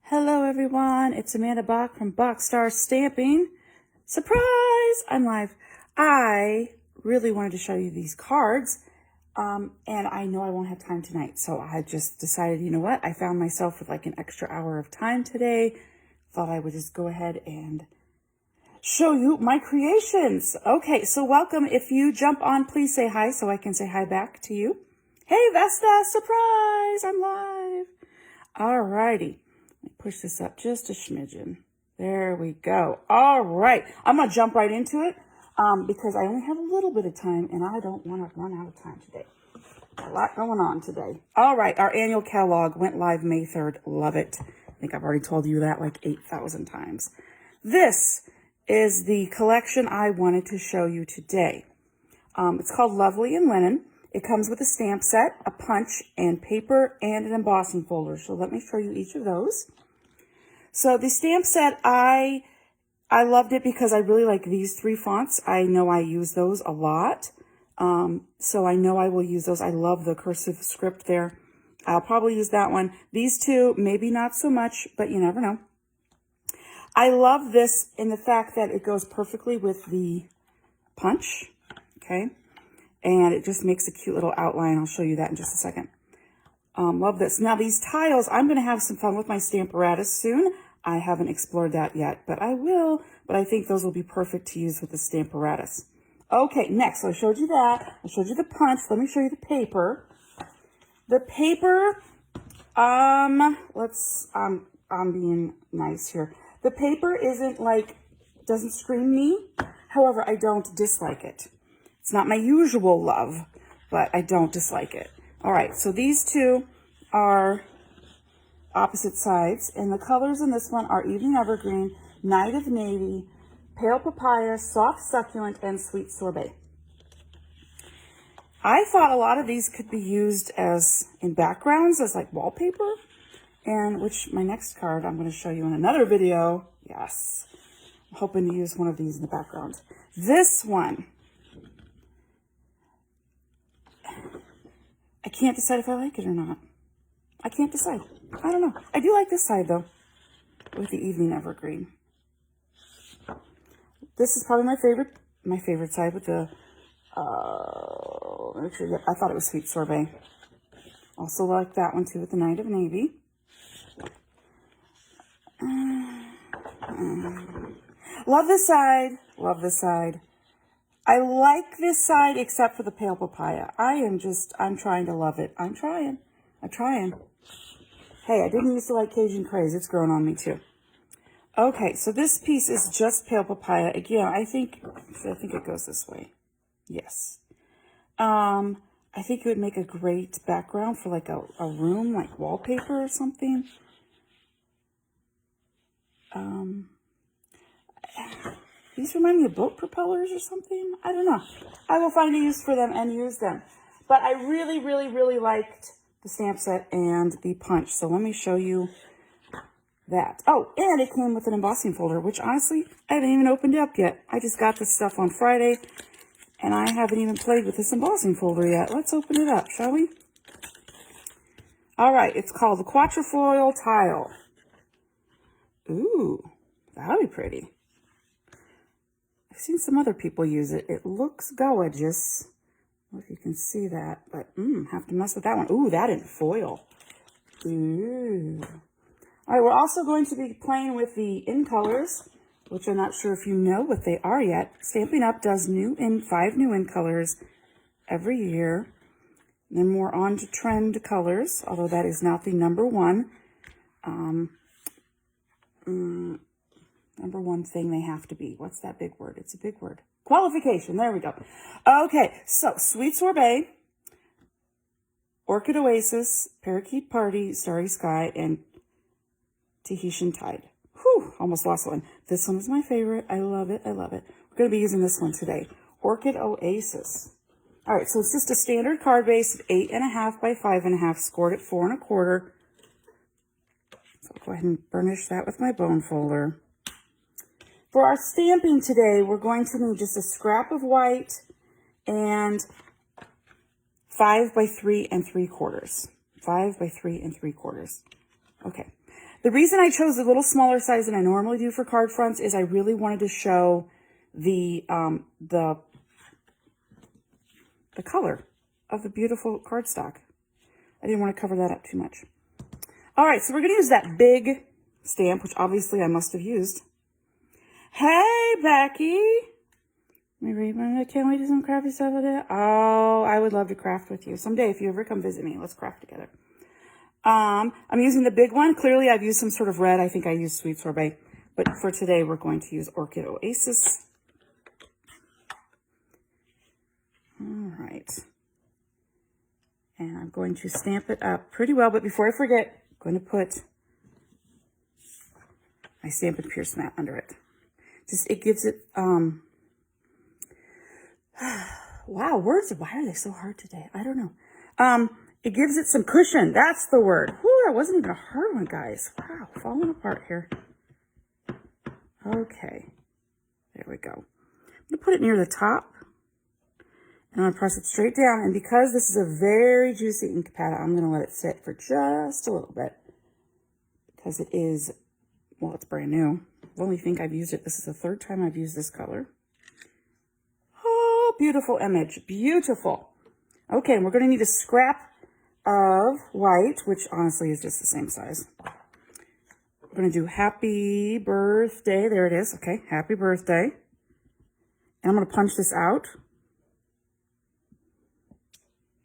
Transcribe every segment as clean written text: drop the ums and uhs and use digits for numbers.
Hello everyone, it's Amanda Bach from Boxstar Stamping. Surprise! I'm live. I really wanted to show you these cards, and I know I won't have time tonight, so I just decided, you know what? I found myself with like an extra hour of time today. Thought I would just go ahead and show you my creations. Okay, so welcome. If you jump on, please say hi so I can say hi back to you. Hey Vesta, surprise! I'm live. Alrighty. Push this up just a smidgen. There we go. All right. I'm going to jump right into it because I only have a little bit of time and I don't want to run out of time today. A lot going on today. All right. Our annual catalog went live May 3rd. Love it. I think I've already told you that like 8,000 times. This is the collection I wanted to show you today. It's called Lovely in Linen. It comes with a stamp set, a punch, and paper, and an embossing folder. So let me show you each of those. So the stamp set, I loved it because I really like these three fonts. I know I use those a lot. So I know I will use those. I love the cursive script there. I'll probably use that one. These two, maybe not so much, but you never know. I love this in the fact that it goes perfectly with the punch, okay? And it just makes a cute little outline. I'll show you that in just a second. Love this. Now these tiles, I'm going to have some fun with my Stamparatus soon. I haven't explored that yet, but I will. But I think those will be perfect to use with the Stamparatus. Okay, next. So I showed you that. I showed you the punch. Let me show you the paper. The paper, I'm being nice here. The paper isn't like, doesn't scream me. However, I don't dislike it. It's not my usual love, but I don't dislike it. All right, so these two are opposite sides, and the colors in this one are Evening Evergreen, Night of Navy, Pale Papaya, Soft Succulent, and Sweet Sorbet. I thought a lot of these could be used as in backgrounds, as like wallpaper, and which my next card I'm going to show you in another video. Yes, I'm hoping to use one of these in the background. This one, I can't decide if I like it or not. I can't decide. I don't know. I do like this side though, with the Evening Evergreen. This is probably my favorite side with the, make sure, yeah, I thought it was Sweet Sorbet. Also like that one too with the Night of Navy. Love this side. Love this side. I like this side except for the Pale Papaya. I'm trying to love it. I'm trying. Hey, I didn't used to like Cajun Craze. It's grown on me too. Okay, so this piece is just Pale Papaya. Again, I think it goes this way. Yes. I think it would make a great background for like a room, like wallpaper or something. These remind me of boat propellers or something. I don't know. I will find a use for them and use them. But I really, really, really liked the stamp set and the punch. So let me show you that. Oh, and it came with an embossing folder, which honestly, I haven't even opened up yet. I just got this stuff on Friday, and I haven't even played with this embossing folder yet. Let's open it up, shall we? All right, it's called the Quatrefoil Tile. Ooh, that'll be pretty. I've seen some other people use it. It looks gorgeous. I don't know if you can see that, but have to mess with that one. Ooh, that in foil. Ooh. All right, we're also going to be playing with the in colors, which I'm not sure if you know what they are yet. Stampin' Up! Does 5 new in colors every year. Then we're on to trend colors, although that is not the number one. Number one thing they have to be. What's that big word? It's a big word. Qualification. There we go. Okay, so Sweet Sorbet, Orchid Oasis, Parakeet Party, Starry Sky, and Tahitian Tide. Whew, almost lost one. This one is my favorite. I love it. I love it. We're going to be using this one today. Orchid Oasis. All right, so it's just a standard card base of 8.5 by 5.5, scored at 4 1/4. So I'll go ahead and burnish that with my bone folder. For our stamping today, we're going to need just a scrap of white and 5 by 3 3/4. 5 by 3 3/4. Okay. The reason I chose a little smaller size than I normally do for card fronts is I really wanted to show the color of the beautiful cardstock. I didn't want to cover that up too much. All right, so we're going to use that big stamp, which obviously I must have used. Hey, Becky. Maybe can't we do some crafty stuff with it? Oh, I would love to craft with you someday. If you ever come visit me, let's craft together. I'm using the big one. Clearly, I've used some sort of red. I think I used Sweet Sorbet. But for today, we're going to use Orchid Oasis. All right. And I'm going to stamp it up pretty well. But before I forget, I'm going to put my Stampin' Pierce mat under it. Just, it gives it, wow, words, why are they so hard today? I don't know. It gives it some cushion. That's the word. Whew, that wasn't even a hard one, guys. Wow, falling apart here. Okay, there we go. I'm going to put it near the top. And I'm going to press it straight down. And because this is a very juicy ink pad, I'm going to let it sit for just a little bit. Because it is, well, it's brand new. I only think I've used it. This is the third time I've used this color. Oh, beautiful image. Beautiful. Okay, and we're going to need a scrap of white, which honestly is just the same size. We're going to do happy birthday. There it is. Okay, happy birthday. And I'm going to punch this out.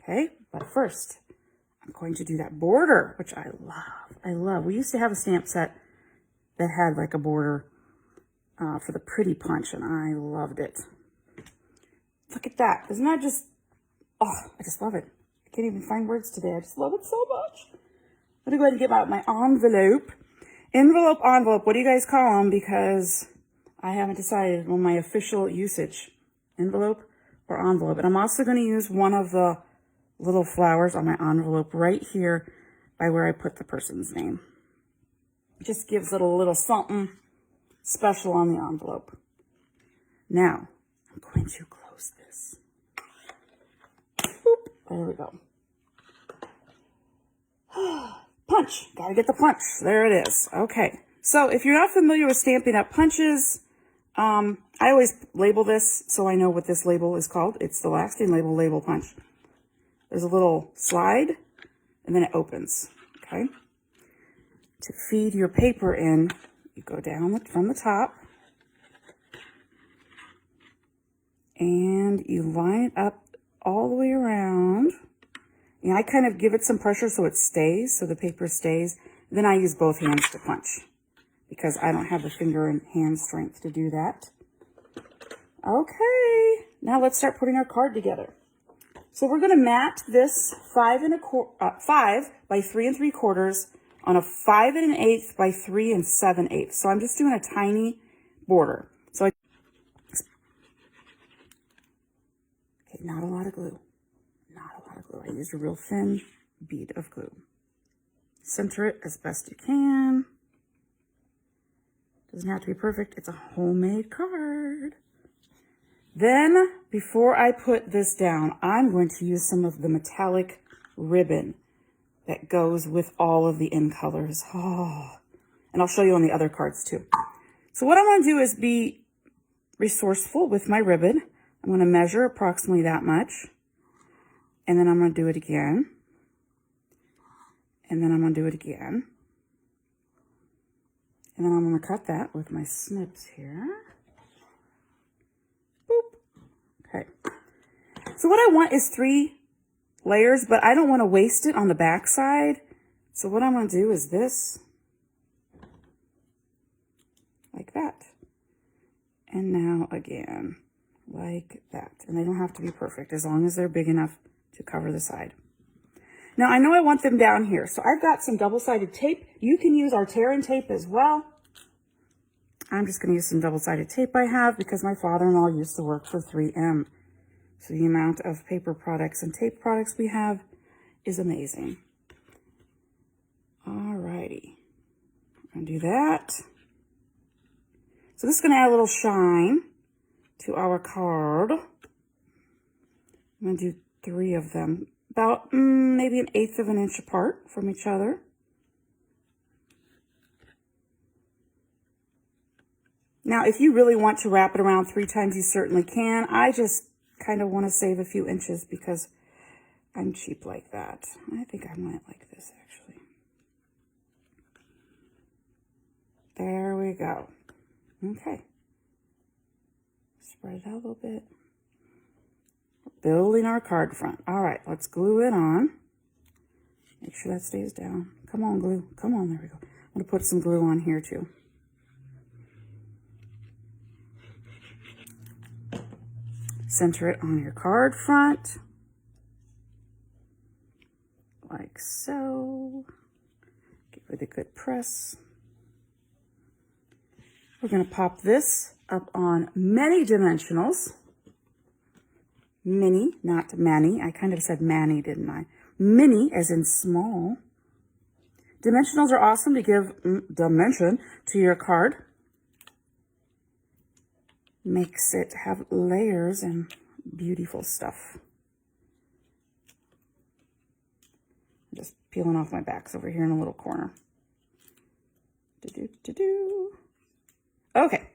Okay, but first, I'm going to do that border, which I love. I love. We used to have a stamp set that had like a border for the pretty punch, and I loved it. Look at that. Isn't that just, oh, I just love it. I can't even find words today. I just love it so much. I'm going to go ahead and get out my envelope. Envelope, what do you guys call them? Because I haven't decided on my official usage. Envelope or envelope. And I'm also going to use one of the little flowers on my envelope right here by where I put the person's name. It just gives it a little something special on the envelope. Now, I'm going to close this. Boop, there we go. Punch. Gotta get the punch. There it is. Okay. So if you're not familiar with Stampin' Up! Punches, I always label this so I know what this label is called. It's the lasting label, label punch. There's a little slide, and then it opens. Okay. To feed your paper in, you go down from the top, and you line it up all the way around. And I kind of give it some pressure so it stays, so the paper stays. Then I use both hands to punch because I don't have the finger and hand strength to do that. Okay, now let's start putting our card together. So we're going to mat this 5 by 3 3/4 on a 5 1/8 by 3 7/8. So I'm just doing a tiny border. So okay, not a lot of glue. Not a lot of glue. I used a real thin bead of glue. Center it as best you can. Doesn't have to be perfect. It's a homemade card. Then, before I put this down, I'm going to use some of the metallic ribbon that goes with all of the in colors. Oh, and I'll show you on the other cards too. So what I'm going to do is be resourceful with my ribbon. I'm going to measure approximately that much. And then I'm going to do it again. And then I'm going to do it again. And then I'm going to cut that with my snips here. Boop. Okay. So what I want is 3 layers, but I don't want to waste it on the back side. So what I'm going to do is this. Like that. And now again. Like that. And they don't have to be perfect as long as they're big enough to cover the side. Now, I know I want them down here, so I've got some double-sided tape. You can use our tear and tape as well. I'm just going to use some double-sided tape I have because my father-in-law used to work for 3M. So the amount of paper products and tape products we have is amazing. Alrighty. I'm going to do that. So this is going to add a little shine to our card. I'm going to do 3 of them, about maybe 1/8 of an inch apart from each other. Now, if you really want to wrap it around 3 times, you certainly can. I just kind of want to save a few inches because I'm cheap like that. I think I want it like this, actually. There we go. Okay. Spread it out a little bit. Building our card front. All right, let's glue it on. Make sure that stays down. Come on, glue. Come on, there we go. I'm going to put some glue on here, too. Center it on your card front. Like so. Give it a good press. We're going to pop this up on many dimensionals. Mini, not many. I kind of said many, didn't I? Mini, as in small. Dimensionals are awesome to give dimension to your card. Makes it have layers and beautiful stuff. I'm just peeling off my backs over here in a little corner. Okay.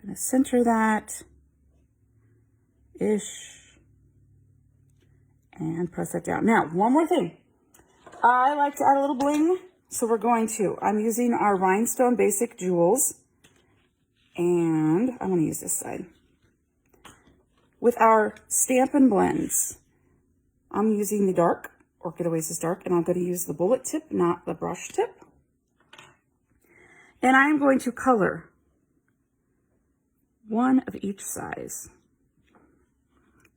Gonna center that ish and press that down. Now, one more thing. I like to add a little bling, so I'm using our Rhinestone Basic Jewels, and I'm gonna use this side. With our Stampin Blends, I'm using the dark, Orchid Oasis Dark, and I'm gonna use the bullet tip, not the brush tip. And I'm going to color one of each size.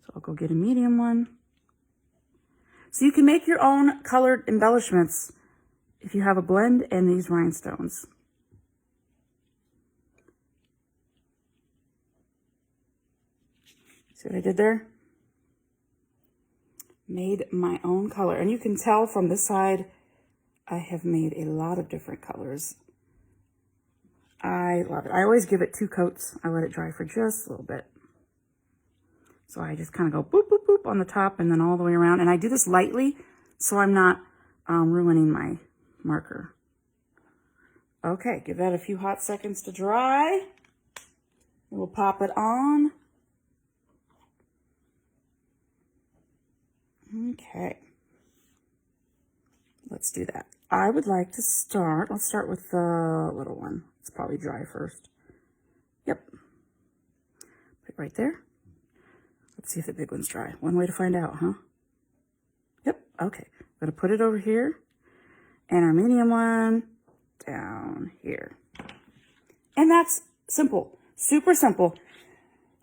So I'll go get a medium one. So you can make your own colored embellishments if you have a blend and these rhinestones. See what I did there? Made my own color. And you can tell from this side, I have made a lot of different colors. I love it. I always give it 2 coats. I let it dry for just a little bit. So I just kind of go boop, boop, boop on the top and then all the way around. And I do this lightly so I'm not ruining my marker. Okay, give that a few hot seconds to dry. And we'll pop it on. Okay. Let's do that. I would like to start, let's start with the little one. It's probably dry first. Yep. Put it right there. Let's see if the big one's dry. One way to find out, huh? Yep, okay. I'm gonna put it over here. And our medium one down here. And that's simple, super simple.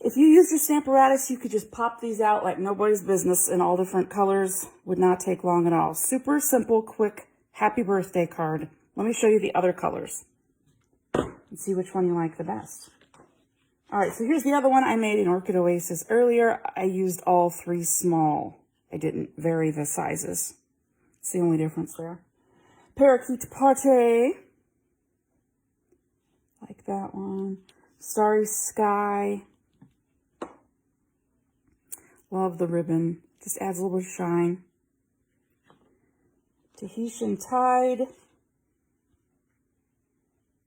If you use your Stamparatus, you could just pop these out like nobody's business in all different colors. Would not take long at all. Super simple, quick, happy birthday card. Let me show you the other colors and see which one you like the best. All right, so here's the other one I made in Orchid Oasis earlier. I used all 3 small. I didn't vary the sizes. It's the only difference there. Parakeet Party. Like that one. Starry Sky. Love the ribbon. Just adds a little bit of shine. Tahitian Tide.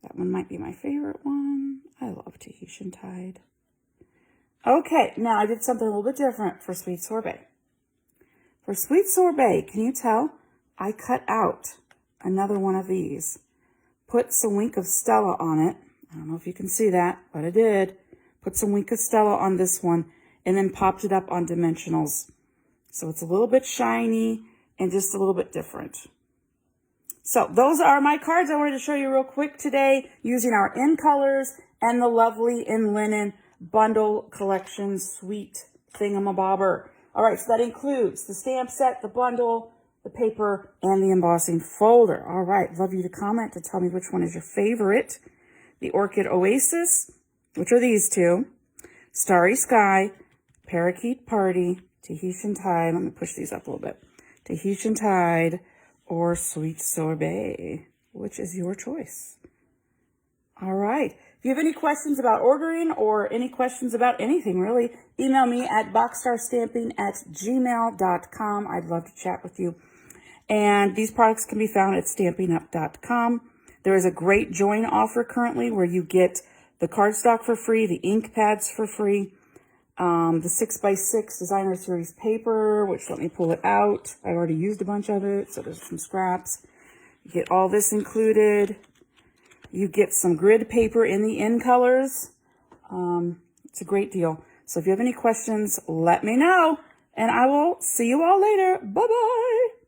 That one might be my favorite one. I love Tahitian Tide. Okay, now I did something a little bit different for Sweet Sorbet. For Sweet Sorbet, can you tell? I cut out another one of these. Put some Wink of Stella on it. I don't know if you can see that, but I did. Put some Wink of Stella on this one and then popped it up on dimensionals. So it's a little bit shiny and just a little bit different. So those are my cards I wanted to show you real quick today using our In Colors and the lovely In Linen Bundle Collection Sweet Thingamabobber. All right, so that includes the stamp set, the bundle, the paper, and the embossing folder. All right, love you to comment to tell me which one is your favorite. The Orchid Oasis, which are these 2, Starry Sky, Parakeet Party, Tahitian Tide. Let me push these up a little bit. Tahitian Tide or Sweet Sorbet, which is your choice. All right. If you have any questions about ordering or any questions about anything, really, email me at boxstarstamping@gmail.com. I'd love to chat with you. And these products can be found at stampinup.com. There is a great join offer currently where you get the cardstock for free, the ink pads for free, the 6x6 designer series paper, which let me pull it out. I already used a bunch of it, so there's some scraps. You get all this included. You get some grid paper in the in colors. It's a great deal. So if you have any questions, let me know, and I will see you all later. Bye-bye.